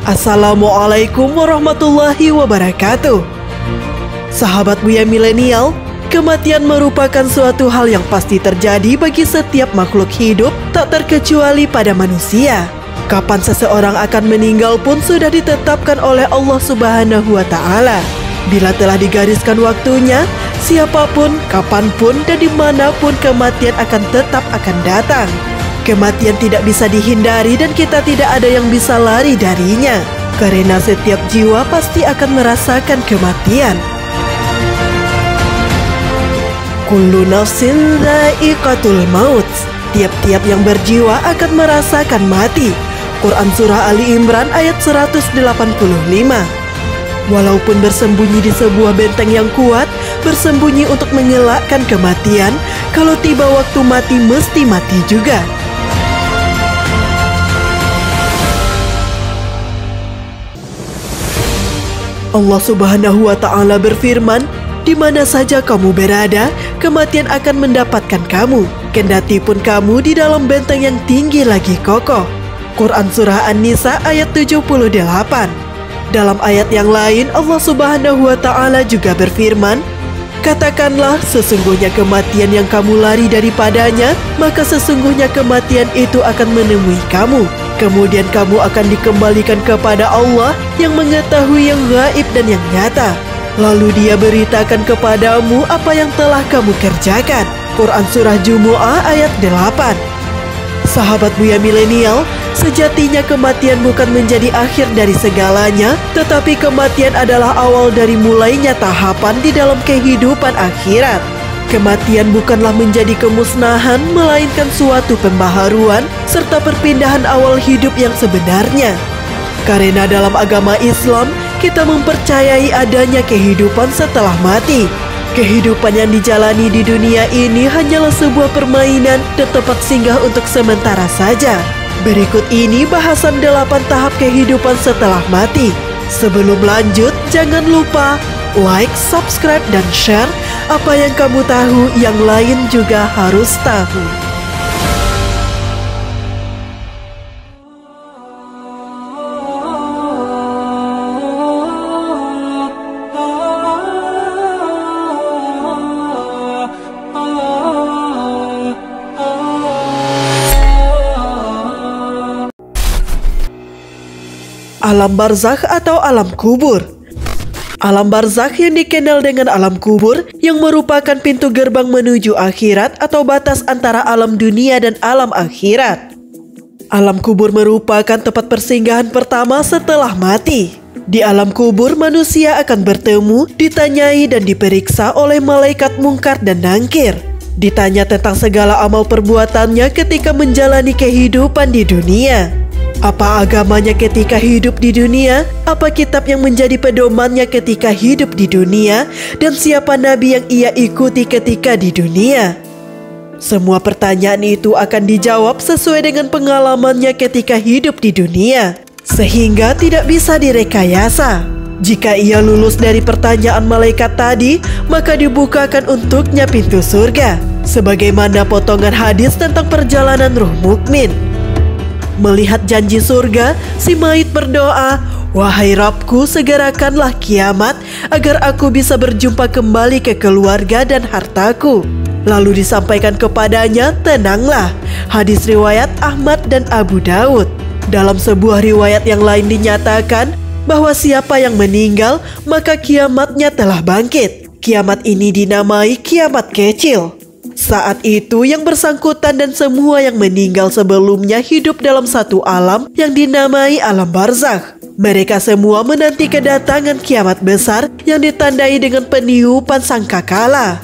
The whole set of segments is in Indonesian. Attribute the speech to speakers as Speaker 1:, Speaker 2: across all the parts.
Speaker 1: Assalamualaikum warahmatullahi wabarakatuh. Sahabat Buya Milenial, kematian merupakan suatu hal yang pasti terjadi bagi setiap makhluk hidup, tak terkecuali pada manusia. Kapan seseorang akan meninggal pun sudah ditetapkan oleh Allah Subhanahu wa Ta'ala. Bila telah digariskan waktunya, siapapun, kapanpun, dan dimanapun kematian akan datang. Kematian tidak bisa dihindari dan kita tidak ada yang bisa lari darinya. Karena setiap jiwa pasti akan merasakan kematian. Kullu nafsin dha'iqatul maut. Tiap-tiap yang berjiwa akan merasakan mati. Quran Surah Ali Imran ayat 185. Walaupun bersembunyi di sebuah benteng yang kuat, bersembunyi untuk mengelakkan kematian, kalau tiba waktu mati mesti mati juga. Allah Subhanahu wa Ta'ala berfirman, di mana saja kamu berada, kematian akan mendapatkan kamu, kendati pun kamu di dalam benteng yang tinggi lagi kokoh. Quran Surah An-Nisa ayat 78. Dalam ayat yang lain, Allah Subhanahu wa Ta'ala juga berfirman, katakanlah, sesungguhnya kematian yang kamu lari daripadanya, maka sesungguhnya kematian itu akan menemui kamu. Kemudian kamu akan dikembalikan kepada Allah yang mengetahui yang gaib dan yang nyata. Lalu Dia beritakan kepadamu apa yang telah kamu kerjakan. Quran Surah Jumu'ah ayat 8. Sahabat Buya Milenial, sejatinya kematian bukan menjadi akhir dari segalanya, tetapi kematian adalah awal dari mulainya tahapan di dalam kehidupan akhirat. Kematian bukanlah menjadi kemusnahan, melainkan suatu pembaharuan serta perpindahan awal hidup yang sebenarnya. Karena dalam agama Islam, kita mempercayai adanya kehidupan setelah mati. Kehidupan yang dijalani di dunia ini hanyalah sebuah permainan dan tempat singgah untuk sementara saja. Berikut ini bahasan 8 tahap kehidupan setelah mati. Sebelum lanjut, jangan lupa like, subscribe, dan share. Apa yang kamu tahu, yang lain juga harus tahu. Alam barzakh atau alam kubur. Alam barzakh yang dikenal dengan alam kubur, yang merupakan pintu gerbang menuju akhirat atau batas antara alam dunia dan alam akhirat. Alam kubur merupakan tempat persinggahan pertama setelah mati. Di alam kubur, manusia akan bertemu, ditanyai dan diperiksa oleh malaikat mungkar dan nangkir. Ditanya tentang segala amal perbuatannya ketika menjalani kehidupan di dunia. Apa agamanya ketika hidup di dunia? Apa kitab yang menjadi pedomannya ketika hidup di dunia? Dan siapa nabi yang ia ikuti ketika di dunia? Semua pertanyaan itu akan dijawab sesuai dengan pengalamannya ketika hidup di dunia, sehingga tidak bisa direkayasa. Jika ia lulus dari pertanyaan malaikat tadi, maka dibukakan untuknya pintu surga, sebagaimana potongan hadis tentang perjalanan ruh mukmin. Melihat janji surga, si mayit berdoa, wahai Rabbku, segerakanlah kiamat agar aku bisa berjumpa kembali ke keluarga dan hartaku. Lalu disampaikan kepadanya, tenanglah. Hadis riwayat Ahmad dan Abu Daud. Dalam sebuah riwayat yang lain dinyatakan bahwa siapa yang meninggal, maka kiamatnya telah bangkit. Kiamat ini dinamai kiamat kecil. Saat itu yang bersangkutan dan semua yang meninggal sebelumnya hidup dalam satu alam yang dinamai alam barzakh. Mereka semua menanti kedatangan kiamat besar yang ditandai dengan peniupan sangkakala.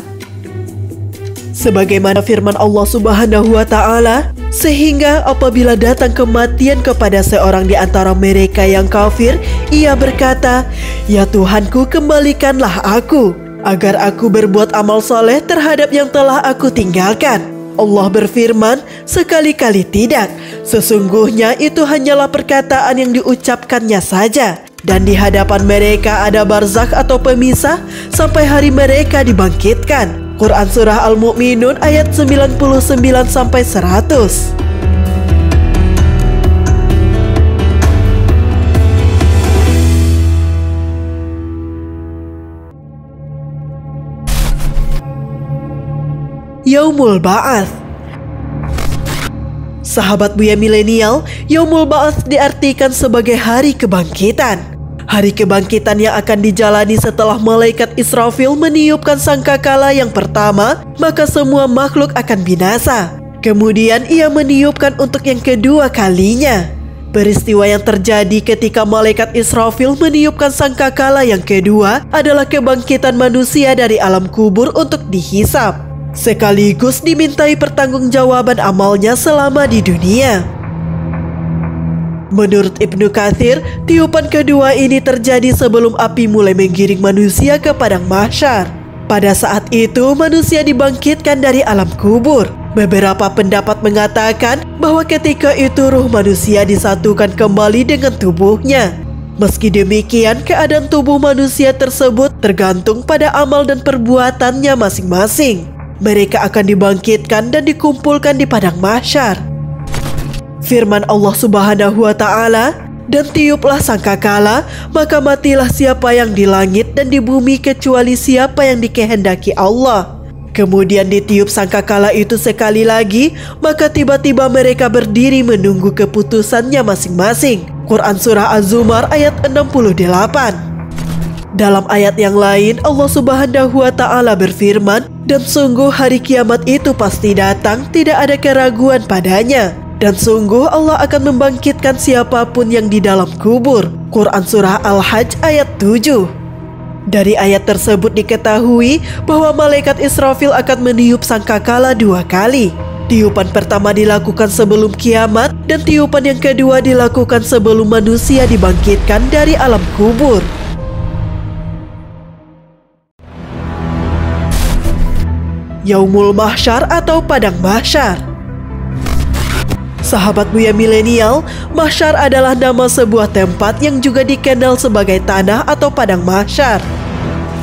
Speaker 1: Sebagaimana firman Allah Subhanahu wa Ta'ala, sehingga apabila datang kematian kepada seorang di antara mereka yang kafir, ia berkata, ya Tuhanku, kembalikanlah aku agar aku berbuat amal soleh terhadap yang telah aku tinggalkan. Allah berfirman, sekali-kali tidak. Sesungguhnya itu hanyalah perkataan yang diucapkannya saja. Dan di hadapan mereka ada barzakh atau pemisah sampai hari mereka dibangkitkan. Quran Surah Al-Mu'minun ayat 99-100. Yaumul Ba'ats. Sahabat Buya Milenial, Yaumul Ba'ats diartikan sebagai hari kebangkitan. Hari kebangkitan yang akan dijalani setelah malaikat Israfil meniupkan sangkakala yang pertama, maka semua makhluk akan binasa. Kemudian ia meniupkan untuk yang kedua kalinya. Peristiwa yang terjadi ketika malaikat Israfil meniupkan sangkakala yang kedua adalah kebangkitan manusia dari alam kubur untuk dihisap, sekaligus dimintai pertanggungjawaban amalnya selama di dunia. Menurut Ibnu Katsir, tiupan kedua ini terjadi sebelum api mulai menggiring manusia ke padang mahsyar. Pada saat itu, manusia dibangkitkan dari alam kubur. Beberapa pendapat mengatakan bahwa ketika itu ruh manusia disatukan kembali dengan tubuhnya. Meski demikian, keadaan tubuh manusia tersebut tergantung pada amal dan perbuatannya masing-masing. Mereka akan dibangkitkan dan dikumpulkan di padang mahsyar. Firman Allah Subhanahu wa Ta'ala, "Dan tiuplah sangkakala, maka matilah siapa yang di langit dan di bumi kecuali siapa yang dikehendaki Allah." Kemudian ditiup sangkakala itu sekali lagi, maka tiba-tiba mereka berdiri menunggu keputusannya masing-masing. Quran Surah Az-Zumar ayat 68. Dalam ayat yang lain, Allah Subhanahu wa Ta'ala berfirman, "Dan sungguh hari kiamat itu pasti datang, tidak ada keraguan padanya. Dan sungguh Allah akan membangkitkan siapapun yang di dalam kubur." Quran Surah Al-Hajj ayat 7. Dari ayat tersebut diketahui bahwa malaikat Israfil akan meniup sangkakala 2 kali. Tiupan pertama dilakukan sebelum kiamat dan tiupan yang kedua dilakukan sebelum manusia dibangkitkan dari alam kubur. Yaumul Mahsyar atau Padang Mahsyar. Sahabat Buya Milenial, mahsyar adalah nama sebuah tempat yang juga dikenal sebagai tanah atau padang mahsyar.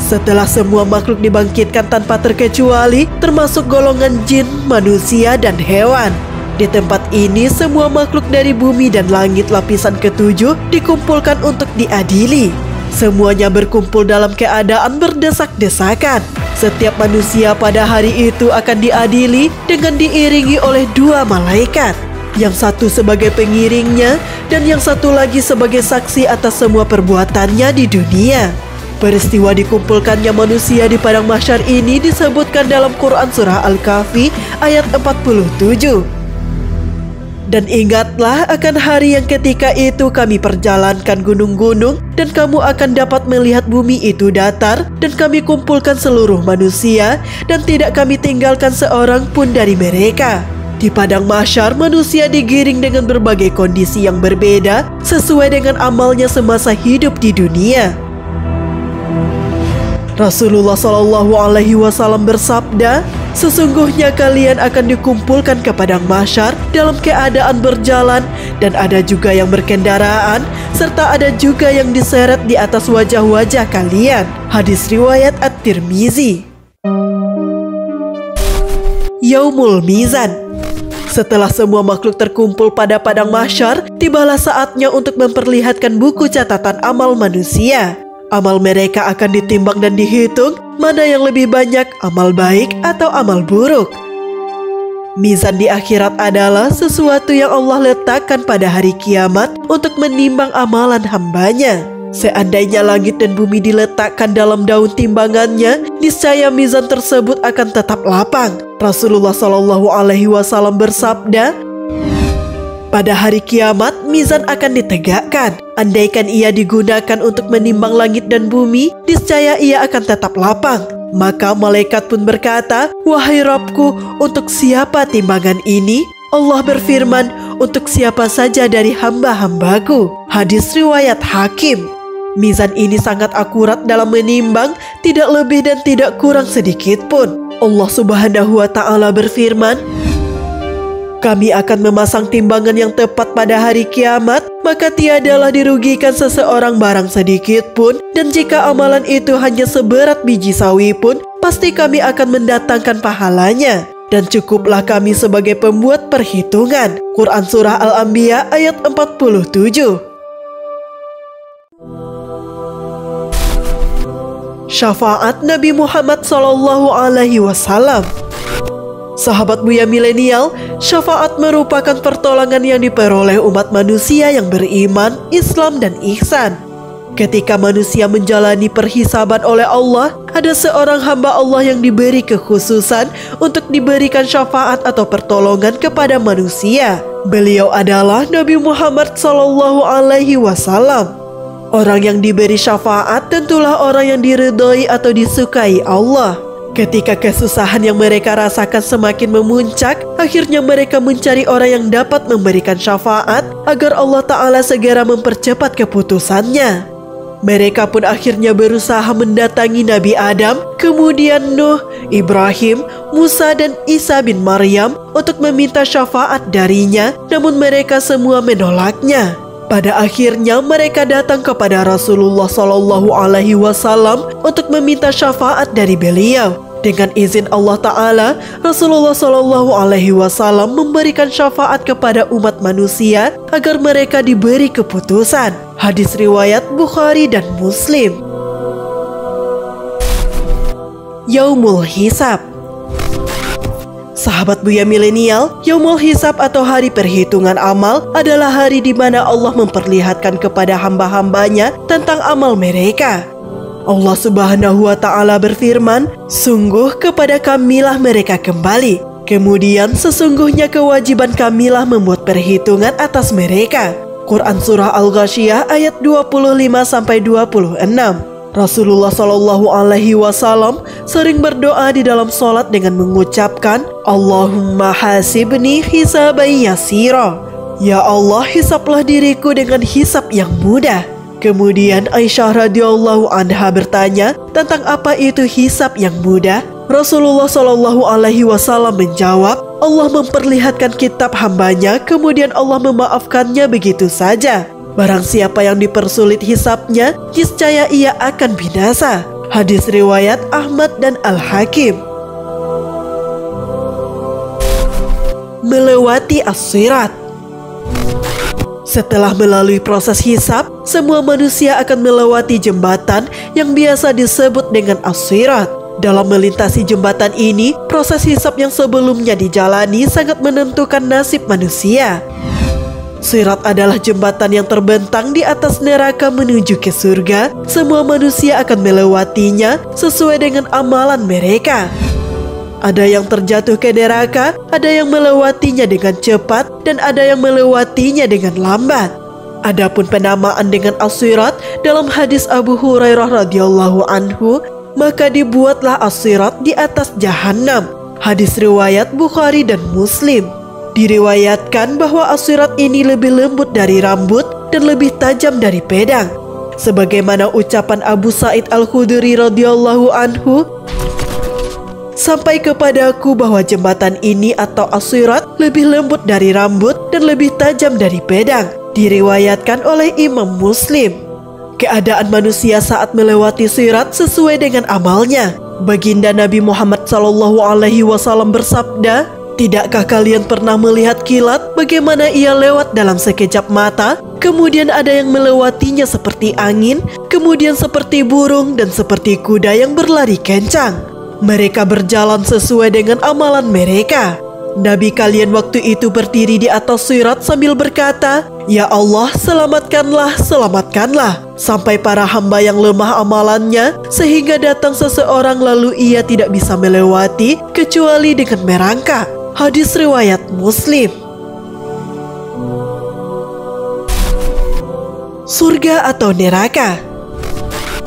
Speaker 1: Setelah semua makhluk dibangkitkan tanpa terkecuali, termasuk golongan jin, manusia, dan hewan. Di tempat ini, semua makhluk dari bumi dan langit lapisan ketujuh dikumpulkan untuk diadili. Semuanya berkumpul dalam keadaan berdesak-desakan. Setiap manusia pada hari itu akan diadili dengan diiringi oleh 2 malaikat. Yang satu sebagai pengiringnya dan yang satu lagi sebagai saksi atas semua perbuatannya di dunia. Peristiwa dikumpulkannya manusia di padang mahsyar ini disebutkan dalam Quran Surah Al-Kahfi ayat 47. "Dan ingatlah akan hari yang ketika itu kami perjalankan gunung-gunung dan kamu akan dapat melihat bumi itu datar dan kami kumpulkan seluruh manusia dan tidak kami tinggalkan seorang pun dari mereka." Di padang mahsyar, manusia digiring dengan berbagai kondisi yang berbeda sesuai dengan amalnya semasa hidup di dunia. Rasulullah Shallallahu Alaihi Wasallam bersabda, "Sesungguhnya kalian akan dikumpulkan ke padang mahsyar dalam keadaan berjalan dan ada juga yang berkendaraan serta ada juga yang diseret di atas wajah-wajah kalian." Hadis riwayat At-Tirmizi. Yaumul Mizan. Setelah semua makhluk terkumpul pada padang mahsyar, tibalah saatnya untuk memperlihatkan buku catatan amal manusia. Amal mereka akan ditimbang dan dihitung mana yang lebih banyak, amal baik atau amal buruk. Mizan di akhirat adalah sesuatu yang Allah letakkan pada hari kiamat untuk menimbang amalan hambanya. Seandainya langit dan bumi diletakkan dalam daun timbangannya, niscaya mizan tersebut akan tetap lapang. Rasulullah Shallallahu Alaihi Wasallam bersabda, "Pada hari kiamat, mizan akan ditegakkan. Andaikan ia digunakan untuk menimbang langit dan bumi, niscaya ia akan tetap lapang." Maka malaikat pun berkata, "Wahai Rabbku, untuk siapa timbangan ini?" Allah berfirman, "Untuk siapa saja dari hamba-hambaku." Hadis riwayat Hakim. Mizan ini sangat akurat dalam menimbang, tidak lebih dan tidak kurang sedikit pun. Allah Subhanahu wa Ta'ala berfirman, "Kami akan memasang timbangan yang tepat pada hari kiamat, maka tiadalah dirugikan seseorang barang sedikit pun, dan jika amalan itu hanya seberat biji sawi pun, pasti kami akan mendatangkan pahalanya. Dan cukuplah kami sebagai pembuat perhitungan." Quran Surah Al-Anbiya ayat 47. Syafaat Nabi Muhammad Sallallahu Alaihi Wasallam. Sahabat Buya Milenial, syafaat merupakan pertolongan yang diperoleh umat manusia yang beriman, Islam, dan ihsan. Ketika manusia menjalani perhisaban oleh Allah, ada seorang hamba Allah yang diberi kekhususan untuk diberikan syafaat atau pertolongan kepada manusia. Beliau adalah Nabi Muhammad SAW. Orang yang diberi syafaat tentulah orang yang diridhoi atau disukai Allah. Ketika kesusahan yang mereka rasakan semakin memuncak, akhirnya mereka mencari orang yang dapat memberikan syafaat agar Allah Ta'ala segera mempercepat keputusannya. Mereka pun akhirnya berusaha mendatangi Nabi Adam, kemudian Nuh, Ibrahim, Musa, dan Isa bin Maryam untuk meminta syafaat darinya, namun mereka semua menolaknya. Pada akhirnya mereka datang kepada Rasulullah SAW untuk meminta syafaat dari beliau. Dengan izin Allah Ta'ala, Rasulullah SAW memberikan syafaat kepada umat manusia agar mereka diberi keputusan. Hadis riwayat Bukhari dan Muslim. Yaumul Hisab. Sahabat Buya Milenial, Yaumul Hisab atau hari perhitungan amal adalah hari di mana Allah memperlihatkan kepada hamba-hambanya tentang amal mereka. Allah Subhanahu wa Ta'ala berfirman, "Sungguh kepada Kamilah mereka kembali. Kemudian sesungguhnya kewajiban Kamilah membuat perhitungan atas mereka." Quran Surah Al-Ghasyiyah ayat 25-26. Rasulullah SAW sering berdoa di dalam sholat dengan mengucapkan, "Allahumma hasibni hisaban yasira." Ya Allah, hisablah diriku dengan hisab yang mudah. Kemudian Aisyah radhiyallahu anha bertanya tentang apa itu hisab yang mudah. Rasulullah SAW menjawab, Allah memperlihatkan kitab hambanya, kemudian Allah memaafkannya begitu saja. Barang siapa yang dipersulit hisabnya, niscaya ia akan binasa. Hadis riwayat Ahmad dan Al-Hakim. Melewati as-sirat. Setelah melalui proses hisab, semua manusia akan melewati jembatan yang biasa disebut dengan as-sirat. Dalam melintasi jembatan ini, proses hisab yang sebelumnya dijalani sangat menentukan nasib manusia. Sirat adalah jembatan yang terbentang di atas neraka menuju ke surga. Semua manusia akan melewatinya sesuai dengan amalan mereka. Ada yang terjatuh ke neraka, ada yang melewatinya dengan cepat, dan ada yang melewatinya dengan lambat. Adapun penamaan dengan as-sirat dalam hadis Abu Hurairah radhiyallahu anhu, maka dibuatlah as-sirat di atas jahanam. Hadis riwayat Bukhari dan Muslim. Diriwayatkan bahwa as-sirat ini lebih lembut dari rambut dan lebih tajam dari pedang. Sebagaimana ucapan Abu Sa'id Al-Khudri radhiyallahu anhu, "Sampai kepadaku bahwa jembatan ini atau as-sirat lebih lembut dari rambut dan lebih tajam dari pedang." Diriwayatkan oleh Imam Muslim. Keadaan manusia saat melewati sirat sesuai dengan amalnya. Baginda Nabi Muhammad SAW bersabda, "Tidakkah kalian pernah melihat kilat bagaimana ia lewat dalam sekejap mata? Kemudian ada yang melewatinya seperti angin, kemudian seperti burung dan seperti kuda yang berlari kencang. Mereka berjalan sesuai dengan amalan mereka. Nabi kalian waktu itu berdiri di atas sirat sambil berkata, 'Ya Allah, selamatkanlah, selamatkanlah,' sampai para hamba yang lemah amalannya, sehingga datang seseorang lalu ia tidak bisa melewati kecuali dengan merangkak." Hadis riwayat Muslim. Surga atau neraka.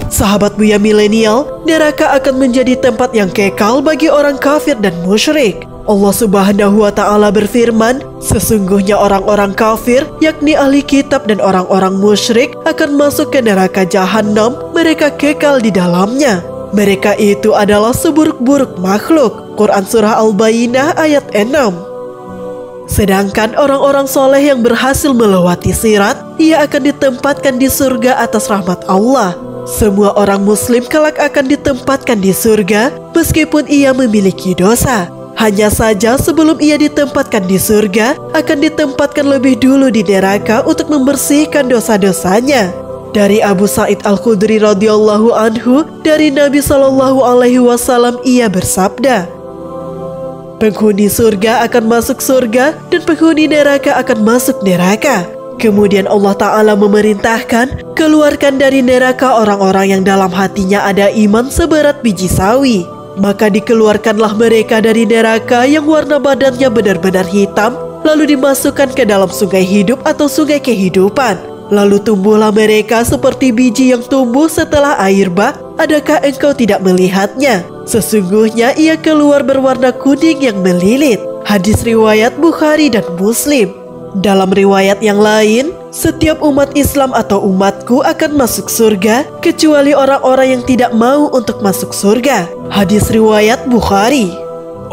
Speaker 1: Sahabat Buya Milenial, neraka akan menjadi tempat yang kekal bagi orang kafir dan musyrik. Allah Subhanahu wa Ta'ala berfirman, "Sesungguhnya orang-orang kafir, yakni ahli kitab dan orang-orang musyrik, akan masuk ke neraka jahanam, mereka kekal di dalamnya. Mereka itu adalah seburuk-buruk makhluk." Quran Surah Al-Bayyinah ayat 6. Sedangkan orang-orang soleh yang berhasil melewati sirat, ia akan ditempatkan di surga atas rahmat Allah. Semua orang muslim kelak akan ditempatkan di surga meskipun ia memiliki dosa. Hanya saja sebelum ia ditempatkan di surga, akan ditempatkan lebih dulu di neraka untuk membersihkan dosa-dosanya. Dari Abu Sa'id Al-Khudri radhiyallahu anhu, dari Nabi SAW ia bersabda, Penghuni surga akan masuk surga dan penghuni neraka akan masuk neraka. Kemudian Allah Ta'ala memerintahkan, keluarkan dari neraka orang-orang yang dalam hatinya ada iman seberat biji sawi. Maka dikeluarkanlah mereka dari neraka yang warna badannya benar-benar hitam, lalu dimasukkan ke dalam sungai hidup atau sungai kehidupan. Lalu tumbuhlah mereka seperti biji yang tumbuh setelah air bah. Adakah engkau tidak melihatnya? Sesungguhnya ia keluar berwarna kuning yang melilit. Hadis riwayat Bukhari dan Muslim. Dalam riwayat yang lain, setiap umat Islam atau umatku akan masuk surga, kecuali orang-orang yang tidak mau untuk masuk surga. Hadis riwayat Bukhari.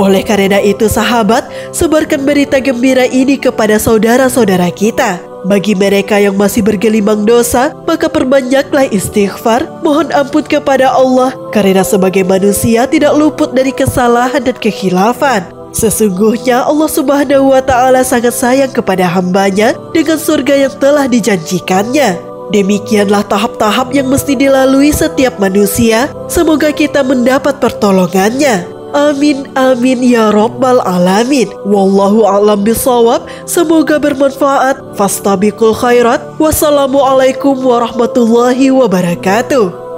Speaker 1: Oleh karena itu sahabat, sebarkan berita gembira ini kepada saudara-saudara kita. Bagi mereka yang masih bergelimang dosa, maka perbanyaklah istighfar, mohon ampun kepada Allah, karena sebagai manusia tidak luput dari kesalahan dan kekhilafan. Sesungguhnya Allah Subhanahu wa Ta'ala sangat sayang kepada hambanya dengan surga yang telah dijanjikannya. Demikianlah tahap-tahap yang mesti dilalui setiap manusia. Semoga kita mendapat pertolongannya. Amin amin ya rabbal alamin. Wallahu a'lam bishawab. Semoga bermanfaat. Fastabiqul khairat. Wassalamualaikum warahmatullahi wabarakatuh.